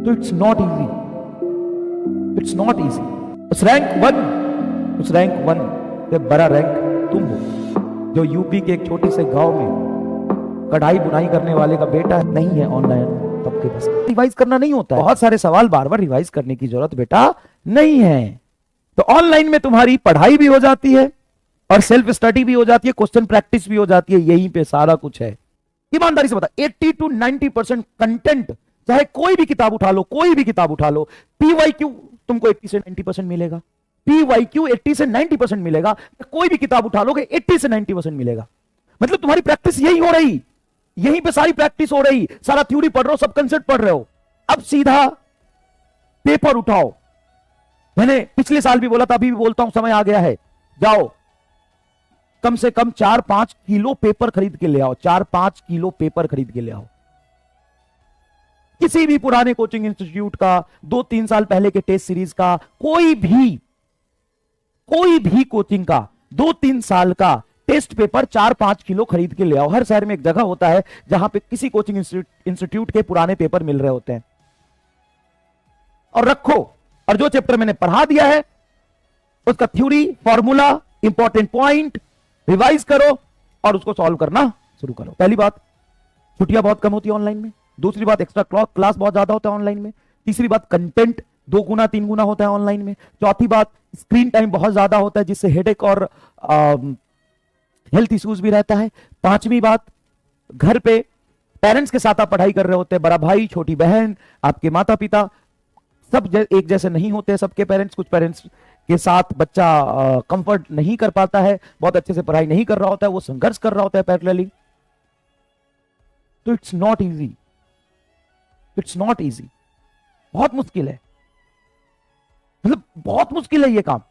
तो it's not easy, it's not easy. उस rank one से बड़ा रैंक तुम हो, जो यूपी के एक छोटे से गांव में कढ़ाई बुनाई करने वाले का बेटा नहीं है ऑनलाइन सबके बस। रिवाइज करना नहीं होता है, बहुत सारे सवाल बार बार रिवाइज करने की जरूरत बेटा नहीं है। तो ऑनलाइन में तुम्हारी पढ़ाई भी हो जाती है और सेल्फ स्टडी भी हो जाती है, क्वेश्चन प्रैक्टिस भी हो जाती है, यहीं पे सारा कुछ है। ईमानदारी से बता, 80 to 90% कंटेंट, चाहे कोई भी किताब उठा लो, कोई भी किताब उठा लो, पीवाईक्यू तुमको 80 से 90% मिलेगा, पीवाईक्यू 80 से 90% मिलेगा। कोई भी किताब उठा लोगे 80 से 90% मिलेगा। मतलब तुम्हारी प्रैक्टिस यही हो रही, यहीं पे सारी प्रैक्टिस हो रही, सारा थ्योरी पढ़ रहे हो, सब कंसेप्ट पढ़ रहे हो। अब सीधा पेपर उठाओ। मैंने पिछले साल भी बोला था, अभी भी बोलता हूं, समय आ गया है, जाओ कम से कम 4-5 किलो पेपर खरीद के ले आओ, 4-5 किलो पेपर खरीद के ले आओ। किसी भी पुराने कोचिंग इंस्टीट्यूट का, 2-3 साल पहले के टेस्ट सीरीज का, कोई भी कोचिंग का 2-3 साल का टेस्ट पेपर 4-5 किलो खरीद के ले आओ। हर शहर में एक जगह होता है जहां पे किसी कोचिंग इंस्टीट्यूट के पुराने पेपर मिल रहे होते हैं, और रखो, और जो चैप्टर मैंने पढ़ा दिया है उसका theory, formula, important point revise करो और उसको सॉल्व करना शुरू करो। पहली बात, छुट्टियां बहुत कम होती है ऑनलाइन में। दूसरी बात, एक्स्ट्रा क्लास बहुत ज्यादा होता है ऑनलाइन में। तीसरी बात, कंटेंट 2 गुना 3 गुना होता है ऑनलाइन में। चौथी बात, स्क्रीन टाइम बहुत ज्यादा होता है जिससे हेडेक और हेल्थ इश्यूज भी रहता है। पांचवी बात, घर पे पेरेंट्स के साथ आप पढ़ाई कर रहे होते हैं, बड़ा भाई, छोटी बहन, आपके माता पिता, सब एक जैसे नहीं होते सबके पेरेंट्स। कुछ पेरेंट्स के साथ बच्चा कंफर्ट नहीं कर पाता है, बहुत अच्छे से पढ़ाई नहीं कर रहा होता है, वो संघर्ष कर रहा होता है पैरेलली। तो it's not easy, it's not easy, बहुत मुश्किल है, मतलब बहुत मुश्किल है ये काम।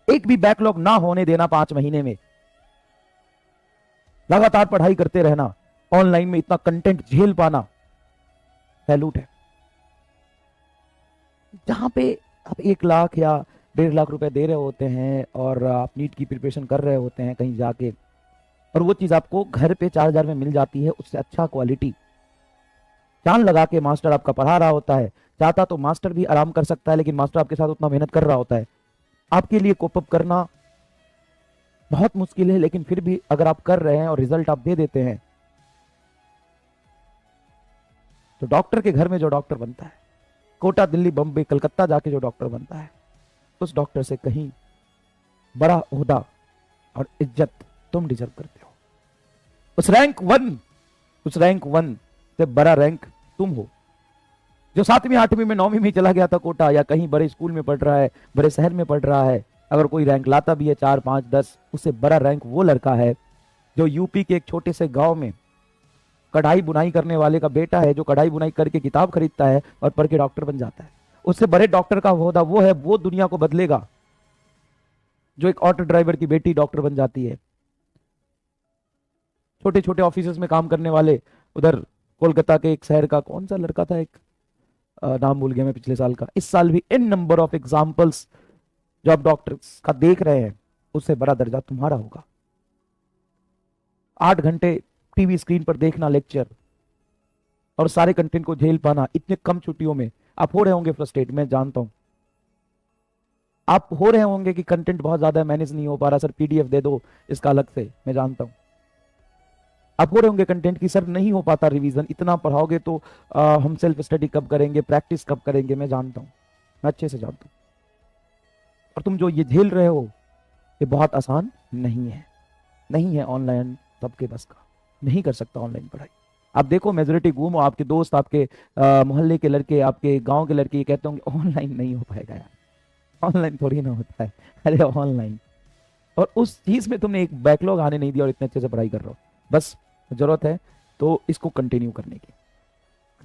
एक भी बैकलॉग ना होने देना 5 महीने में, लगातार पढ़ाई करते रहना, ऑनलाइन में इतना कंटेंट झेल पाना, सैल्यूट है। जहां पे आप 1 लाख या 1.5 लाख रुपए दे रहे होते हैं और आप नीट की प्रिपरेशन कर रहे होते हैं कहीं जाके, और वो चीज आपको घर पे 4,000 में मिल जाती है, उससे अच्छा क्वालिटी, जान लगा के मास्टर आपका पढ़ा रहा होता है। चाहता तो मास्टर भी आराम कर सकता है, लेकिन मास्टर आपके साथ उतना मेहनत कर रहा होता है, आपके लिए कोप अप करना बहुत मुश्किल है। लेकिन फिर भी अगर आप कर रहे हैं और रिजल्ट आप दे देते हैं, तो डॉक्टर के घर में जो डॉक्टर बनता है, कोटा, दिल्ली, बम्बई, कलकत्ता जाके जो डॉक्टर बनता है, उस डॉक्टर से कहीं बड़ा ओहदा और इज्जत तुम डिजर्व करते हो। उस रैंक वन से बड़ा रैंक तुम हो, जो 7वीं 8वीं में 9वीं में चला गया था कोटा, या कहीं बड़े स्कूल में पढ़ रहा है, बड़े शहर में पढ़ रहा है। अगर कोई रैंक लाता भी है 4, 5, 10, उससे बड़ा रैंक वो लड़का है जो यूपी के एक छोटे से गांव में कढ़ाई बुनाई करने वाले का बेटा है, जो कढ़ाई बुनाई करके किताब खरीदता है और पढ़ के डॉक्टर बन जाता है। उससे बड़े डॉक्टर का ओहदा वो है, वो दुनिया को बदलेगा, जो एक ऑटो ड्राइवर की बेटी डॉक्टर बन जाती है। छोटे छोटे ऑफिस में काम करने वाले, उधर कोलकाता के एक शहर का, कौन सा लड़का था, एक नाम भूल गया मैं, पिछले साल का, इस साल भी इन नंबर ऑफ एग्जाम्पल्स जो आप डॉक्टर्स का देख रहे हैं, उससे बड़ा दर्जा तुम्हारा होगा। 8 घंटे टीवी स्क्रीन पर देखना लेक्चर, और सारे कंटेंट को झेल पाना इतने कम छुट्टियों में। आप हो रहे होंगे फ्रस्ट्रेट, मैं जानता हूं, आप हो रहे होंगे कि कंटेंट बहुत ज्यादा मैनेज नहीं हो पा रहा, सर पीडीएफ दे दो इसका अलग से, मैं जानता हूं। आप हो रहे होंगे कंटेंट की, सर नहीं हो पाता रिवीजन, इतना पढ़ाओगे तो हम सेल्फ स्टडी कब करेंगे, प्रैक्टिस कब करेंगे, मैं जानता हूं, मैं अच्छे से जानता हूं। और तुम जो ये झेल रहे हो, ये बहुत आसान नहीं है ऑनलाइन सबके बस का, नहीं कर सकता ऑनलाइन पढ़ाई। आप देखो मेजोरिटी घूमो, आपके दोस्त, आपके मोहल्ले के लड़के, आपके गांव के लड़के ये कहते होंगे ऑनलाइन नहीं हो पाएगा यार, ऑनलाइन थोड़ी ना होता है, अरे ऑनलाइन। और उस चीज में तुमने एक बैकलॉग आने नहीं दिया और इतने अच्छे से पढ़ाई कर रहे हो। बस जरूरत है तो इसको कंटिन्यू करने की,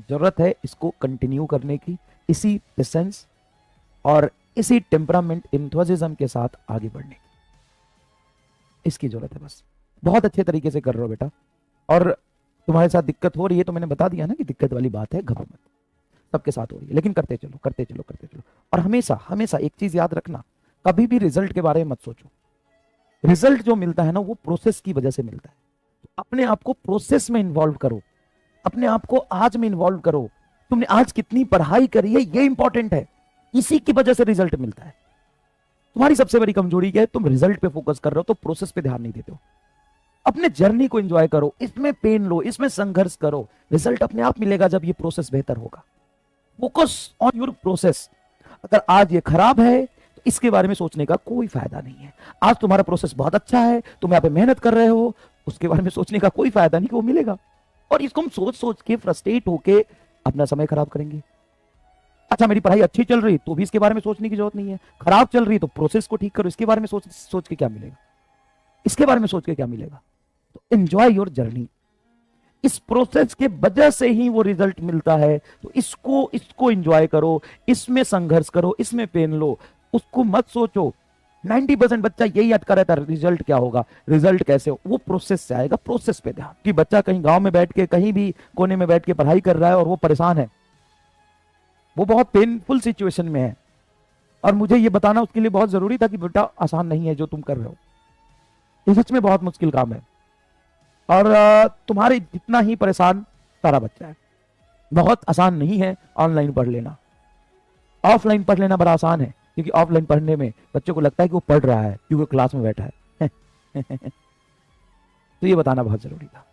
जरूरत है इसको कंटिन्यू करने की, इसी पेशेंस और इसी टेम्परामेंट, एंथुसियाज्म के साथ आगे बढ़ने की, इसकी जरूरत है। बस बहुत अच्छे तरीके से कर रहे हो बेटा, और तुम्हारे साथ दिक्कत हो रही है तो मैंने बता दिया ना कि दिक्कत वाली बात है, घबराओ मत, सबके साथ हो रही है, लेकिन करते चलो करते चलो करते चलो। और हमेशा हमेशा एक चीज याद रखना, कभी भी रिजल्ट के बारे में मत सोचो। रिजल्ट जो मिलता है ना, वो प्रोसेस की वजह से मिलता है। तो अपने आप को प्रोसेस में इन्वॉल्व करो, अपने आप को आज में इन्वॉल्व करो, तुमने आज कितनी पढ़ाई करी है ये इंपॉर्टेंट है, इसी की वजह से रिजल्ट मिलता है। तुम्हारी सबसे बड़ी कमजोरी क्या है? तुम रिजल्ट पे फोकस कर रहे हो तो प्रोसेस पे ध्यान नहीं देते हो। अपने जर्नी को एंजॉय करो, इसमें पेन लो, इसमें संघर्ष करो, रिजल्ट अपने आप मिलेगा जब ये प्रोसेस बेहतर होगा। Focus on your process. अगर आज ये खराब है तो इसके बारे में सोचने का कोई फायदा नहीं है। आज तुम्हारा प्रोसेस बहुत अच्छा है, तुम यहाँ पे मेहनत कर रहे हो, उसके बारे में सोचने का कोई फायदा नहीं कि वो मिलेगा। और इसको हम सोच सोच के फ्रस्ट्रेट होके अपना समय खराब करेंगे। अच्छा मेरी पढ़ाई अच्छी चल रही तो भी इसके बारे में सोचने की जरूरत नहीं है, खराब चल रही तो प्रोसेस को ठीक करो, इसके बारे में सोच के क्या मिलेगा, इसके बारे में सोच के क्या मिलेगा। तो एंजॉय योर जर्नी, इस प्रोसेस के वजह से ही वो रिजल्ट मिलता है। तो इसको एंजॉय करो, इसमें संघर्ष करो, इसमें पेन लो, उसको मत सोचो। 90% बच्चा यही अटका रहता है, रिजल्ट क्या होगा, रिजल्ट कैसे हो, वो प्रोसेस से आएगा। प्रोसेस पे ध्यान। कि बच्चा कहीं गांव में बैठ के कहीं भी कोने में बैठ के पढ़ाई कर रहा है और वो परेशान है, वो बहुत पेनफुल सिचुएशन में है, और मुझे ये बताना उसके लिए बहुत जरूरी था कि बेटा आसान नहीं है जो तुम कर रहे हो, ये सच में बहुत मुश्किल काम है। और तुम्हारे जितना ही परेशान सारा बच्चा है। बहुत आसान नहीं है ऑनलाइन पढ़ लेना, ऑफलाइन पढ़ लेना बड़ा आसान है, क्योंकि ऑफलाइन पढ़ने में बच्चों को लगता है कि वो पढ़ रहा है क्योंकि क्लास में बैठा है। तो ये बताना बहुत जरूरी था।